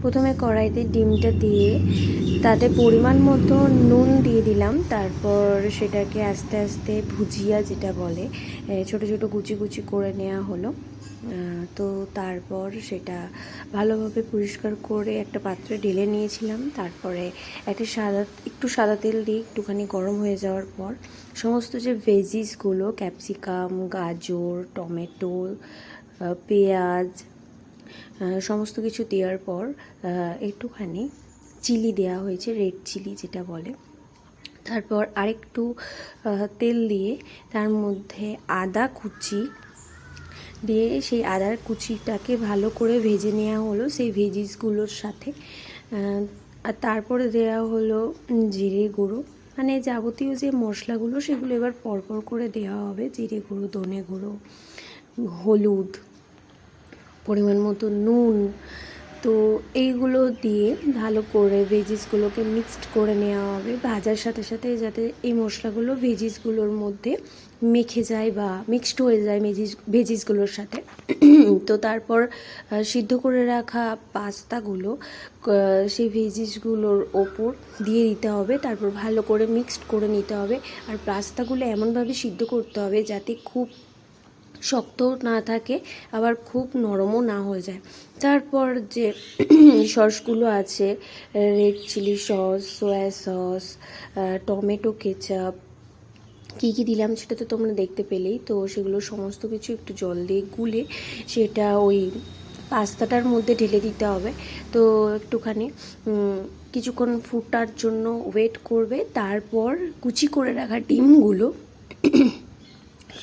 প্রথমে কড়াইতে ডিমটা দিয়ে তাতে পরিমাণ মতো নুন দিয়ে দিলাম। তারপর সেটাকে আস্তে আস্তে ভুজিয়া যেটা বলে ছোট ছোট কুচি কুচি করে নেওয়া হলো। তো তারপর সেটা ভালোভাবে পরিষ্কার করে একটা পাত্রে ঢেলে নিয়েছিলাম। তারপরে একটু সাদা তেল দিয়ে একটুখানি গরম হয়ে যাওয়ার পর সমস্ত যে ভেজিসগুলো ক্যাপসিকাম, গাজর, টমেটো, পেঁয়াজ সমস্ত কিছু দেওয়ার পর একটুখানি চিলি দেওয়া হয়েছে, রেড চিলি যেটা বলে। তারপর আরেকটু তেল দিয়ে তার মধ্যে আদা কুচি দিয়ে সেই আদার কুচিটাকে ভালো করে ভেজে নেওয়া হলো সেই ভেজিসগুলোর সাথে। আর তারপরে দেওয়া হলো জিরে গুঁড়ো, মানে যাবতীয় যে মশলাগুলো সেগুলো এবার পরপর করে দেওয়া হবে। জিরে গুঁড়ো, ধনে গুঁড়ো, হলুদ, পরিমাণ মতো নুন। তো এইগুলো দিয়ে ভালো করে ভেজিসগুলোকে মিক্সড করে নেওয়া হবে ভাজার সাথে সাথে, যাতে এই মশলাগুলো ভেজিসগুলোর মধ্যে মেখে যায় বা মিক্সড হয়ে যায় ভেজিসগুলোর সাথে। তো তারপর সিদ্ধ করে রাখা পাস্তাগুলো সেই ভেজিসগুলোর ওপর দিয়ে দিতে হবে। তারপর ভালো করে মিক্সড করে নিতে হবে। আর পাস্তাগুলো এমনভাবে সিদ্ধ করতে হবে যাতে খুব শক্ত না থাকে, আবার খুব নরমও না হয়ে যায়। তারপর যে সসগুলো আছে, red chilli sauce, soya sauce, tomato ketchup, কী কী দিলাম সেটা তো তোমরা দেখতে পেলেই। তো সেগুলো সমস্ত কিছু একটু জল দিয়ে গুলে সেটা ওই পাস্তাটার মধ্যে ঢেলে দিতে হবে। তো একটুখানি কিছুক্ষণ ফুটার জন্য ওয়েট করবে। তারপর কুচি করে রাখা ডিমগুলো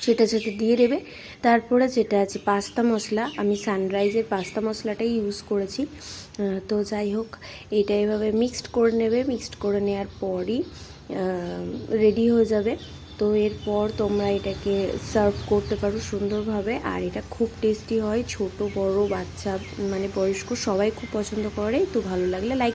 সেটা সাথে দিয়ে দেবে। তারপরে যেটা আছে পাস্তা মশলা, আমি সানরাইজের পাস্তা মশলাটাই ইউজ করেছি। তো যাই হোক, এটা এভাবে মিক্সড করে নেবে। মিক্সড করে নেওয়ার পরই রেডি হয়ে যাবে। তো এরপর তোমরা এটাকে সার্ভ করতে পারো সুন্দরভাবে। আর এটা খুব টেস্টি হয়, ছোট বড় বাচ্চা মানে বয়স্ক সবাই খুব পছন্দ করে। তো ভালো লাগলে লাইক